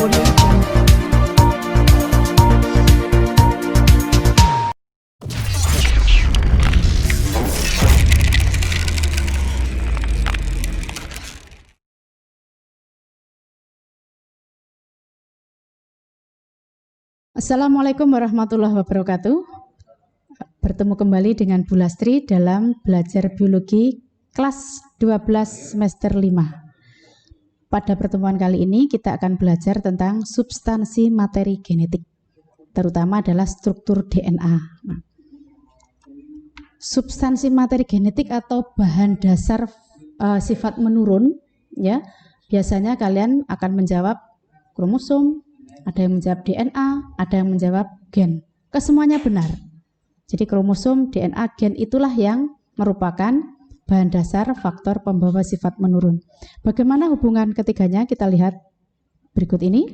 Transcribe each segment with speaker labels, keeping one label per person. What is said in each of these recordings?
Speaker 1: Assalamualaikum warahmatullahi wabarakatuh. Bertemu kembali dengan Bu Lastri dalam belajar biologi kelas 12 semester 5. Pada pertemuan kali ini kita akan belajar tentang substansi materi genetik, terutama adalah struktur DNA. Substansi materi genetik atau bahan dasar sifat menurun, ya, biasanya kalian akan menjawab kromosom, ada yang menjawab DNA, ada yang menjawab gen. Kesemuanya benar. Jadi kromosom, DNA, gen itulah yang merupakan bahan dasar faktor pembawa sifat menurun. Bagaimana hubungan ketiganya? Kita lihat berikut ini.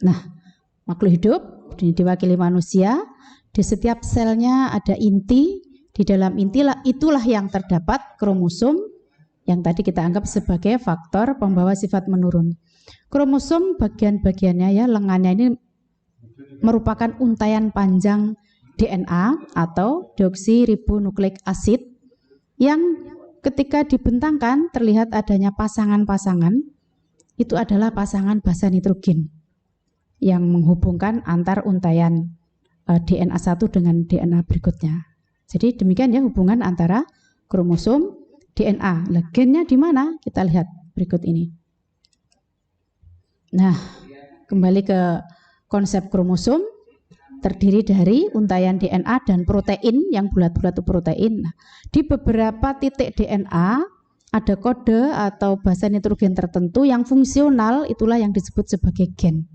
Speaker 1: Nah, makhluk hidup diwakili manusia. Di setiap selnya ada inti. Di dalam inti itulah yang terdapat kromosom yang tadi kita anggap sebagai faktor pembawa sifat menurun. Kromosom bagian-bagiannya, ya, lengannya ini merupakan untaian panjang DNA atau deoksiribonukleik asid yang ketika dibentangkan terlihat adanya pasangan-pasangan. Itu adalah pasangan basa nitrogen yang menghubungkan antar untaian DNA satu dengan DNA berikutnya. Jadi demikian, ya, hubungan antara kromosom DNA. Nah, gennya di mana? Kita lihat berikut ini. Nah, kembali ke konsep kromosom, terdiri dari untaian DNA dan protein, yang bulat-bulat itu protein. Nah, di beberapa titik DNA ada kode atau basa nitrogen tertentu yang fungsional, itulah yang disebut sebagai gen.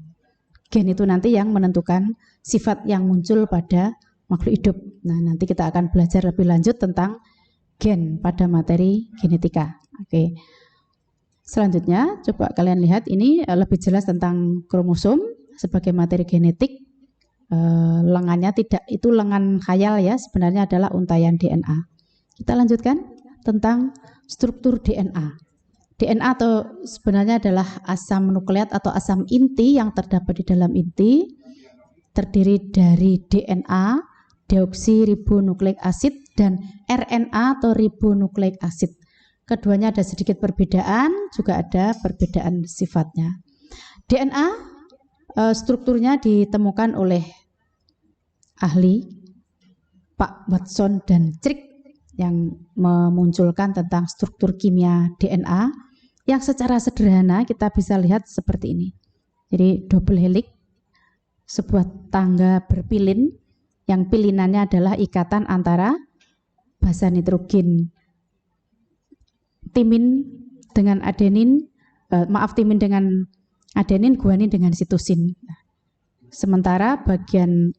Speaker 1: Gen itu nanti yang menentukan sifat yang muncul pada makhluk hidup. Nah, nanti kita akan belajar lebih lanjut tentang gen pada materi genetika. Oke. Selanjutnya, coba kalian lihat ini lebih jelas tentang kromosom sebagai materi genetik. Lengannya tidak itu lengan khayal, ya, sebenarnya adalah untaian DNA. Kita lanjutkan tentang struktur DNA. DNA atau sebenarnya adalah asam nukleat atau asam inti yang terdapat di dalam inti, terdiri dari DNA, deoksiribonukleik asid, dan RNA atau ribonukleik asid. Keduanya ada sedikit perbedaan, juga ada perbedaan sifatnya. DNA strukturnya ditemukan oleh ahli Pak Watson dan Crick yang memunculkan tentang struktur kimia DNA yang secara sederhana kita bisa lihat seperti ini. Jadi double helix, sebuah tangga berpilin yang pilinannya adalah ikatan antara basa nitrogen timin dengan adenin, timin dengan adenin, guanin dengan sitosin. Sementara bagian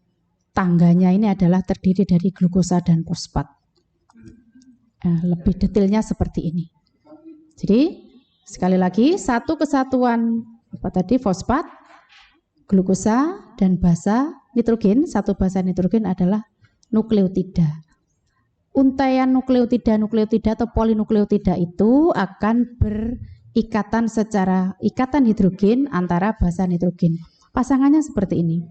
Speaker 1: tangganya ini adalah terdiri dari glukosa dan fosfat. Lebih detailnya seperti ini. Jadi sekali lagi, satu kesatuan apa tadi, fosfat, glukosa, dan basa nitrogen. Satu basa nitrogen adalah nukleotida. Untaian nukleotida atau polinukleotida itu akan berikatan secara ikatan hidrogen antara basa nitrogen. Pasangannya seperti ini.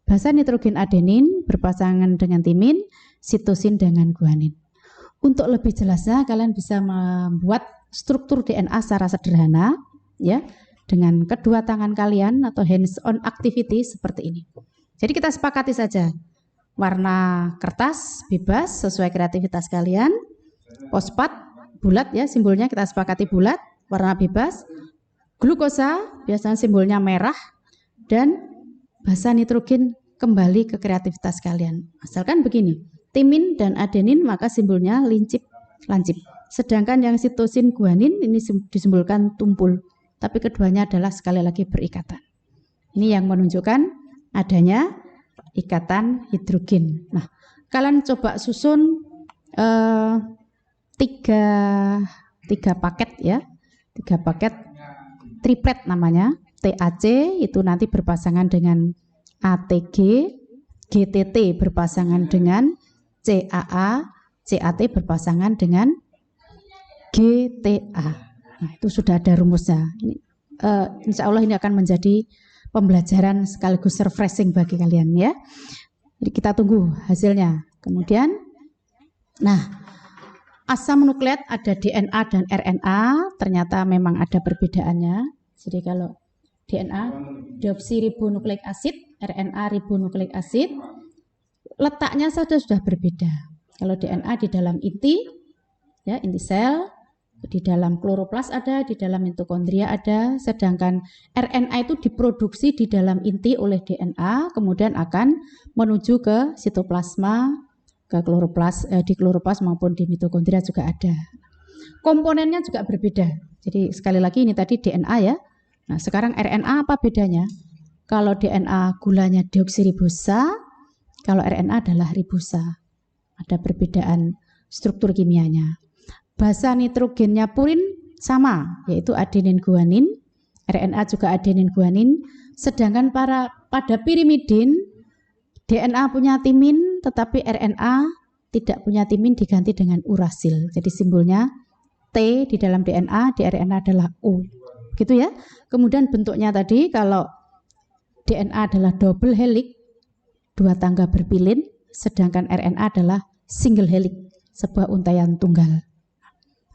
Speaker 1: Basa nitrogen adenin berpasangan dengan timin, sitosin dengan guanin. Untuk lebih jelasnya kalian bisa membuat struktur DNA secara sederhana, ya, dengan kedua tangan kalian atau hands on activity seperti ini. Jadi kita sepakati saja. Warna kertas bebas sesuai kreativitas kalian. Fosfat bulat, ya, simbolnya kita sepakati bulat, warna bebas. Glukosa biasanya simbolnya merah, dan basa nitrogen kembali ke kreativitas kalian. Asalkan begini, timin dan adenin maka simbolnya lancip. Sedangkan yang sitosin, guanin ini disimbolkan tumpul, tapi keduanya adalah sekali lagi berikatan. Ini yang menunjukkan adanya ikatan hidrogen. Nah, kalian coba susun tiga paket, ya, 3 paket triplet namanya. TAC itu nanti berpasangan dengan ATG, GTT berpasangan dengan CAA, CAT berpasangan dengan GTA. Nah, itu sudah ada rumusnya. Ini insya Allah ini akan menjadi pembelajaran sekaligus refreshing bagi kalian ya. Jadi kita tunggu hasilnya. Kemudian, nah, asam nukleat ada DNA dan RNA, ternyata memang ada perbedaannya. Jadi kalau DNA deoksiribonukleik asid, RNA ribonukleik asid, letaknya saja sudah berbeda. Kalau DNA di dalam inti, ya inti sel, di dalam kloroplas ada, di dalam mitokondria ada, sedangkan RNA itu diproduksi di dalam inti oleh DNA, kemudian akan menuju ke sitoplasma, ke kloroplas, di kloroplas maupun di mitokondria juga ada. Komponennya juga berbeda. Jadi sekali lagi ini tadi DNA ya. Nah sekarang RNA apa bedanya? Kalau DNA gulanya deoksiribosa, kalau RNA adalah ribosa. Ada perbedaan struktur kimianya. Basa nitrogennya purin sama, yaitu adenin guanin, RNA juga adenin guanin, sedangkan pada pirimidin DNA punya timin, tetapi RNA tidak punya timin diganti dengan urasil. Jadi simbolnya T di dalam DNA, di RNA adalah U. Gitu ya. Kemudian bentuknya tadi kalau DNA adalah double helix, dua tangga berpilin, sedangkan RNA adalah single helix, sebuah untaian tunggal.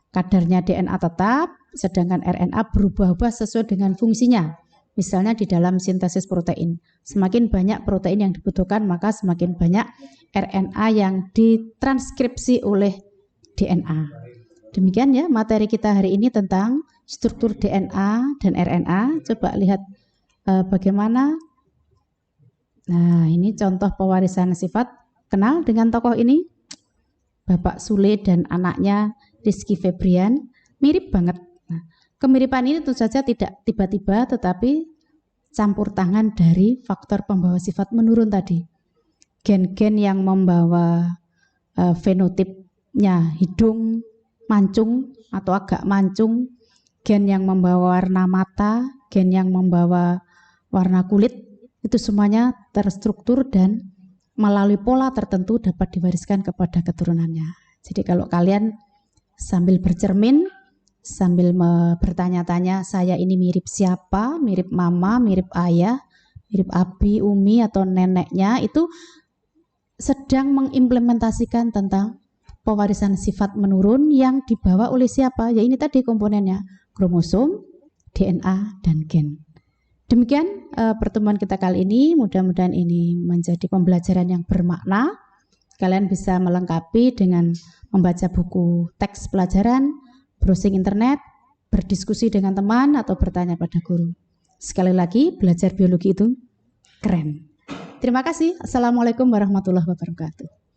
Speaker 1: Kadarnya DNA tetap, sedangkan RNA berubah-ubah sesuai dengan fungsinya. Misalnya di dalam sintesis protein. Semakin banyak protein yang dibutuhkan, maka semakin banyak RNA yang ditranskripsi oleh DNA. Demikian ya materi kita hari ini tentang struktur DNA dan RNA. Coba lihat bagaimana. Nah, ini contoh pewarisan sifat. Kenal dengan tokoh ini? Bapak Sule dan anaknya Rizky Febrian, mirip banget. Nah, kemiripan ini tentu saja tidak tiba-tiba, tetapi campur tangan dari faktor pembawa sifat menurun tadi. Gen-gen yang membawa fenotipnya hidung mancung atau agak mancung, gen yang membawa warna mata, gen yang membawa warna kulit, itu semuanya terstruktur dan melalui pola tertentu dapat diwariskan kepada keturunannya. Jadi kalau kalian sambil bercermin, sambil bertanya-tanya, saya ini mirip siapa, mirip mama, mirip ayah, mirip abi, umi, atau neneknya, itu sedang mengimplementasikan tentang pewarisan sifat menurun yang dibawa oleh siapa? Ya ini tadi komponennya, kromosom, DNA, dan gen. Demikian pertemuan kita kali ini, mudah-mudahan ini menjadi pembelajaran yang bermakna. Kalian bisa melengkapi dengan membaca buku teks pelajaran, browsing internet, berdiskusi dengan teman, atau bertanya pada guru. Sekali lagi, belajar biologi itu keren. Terima kasih. Assalamualaikum warahmatullahi wabarakatuh.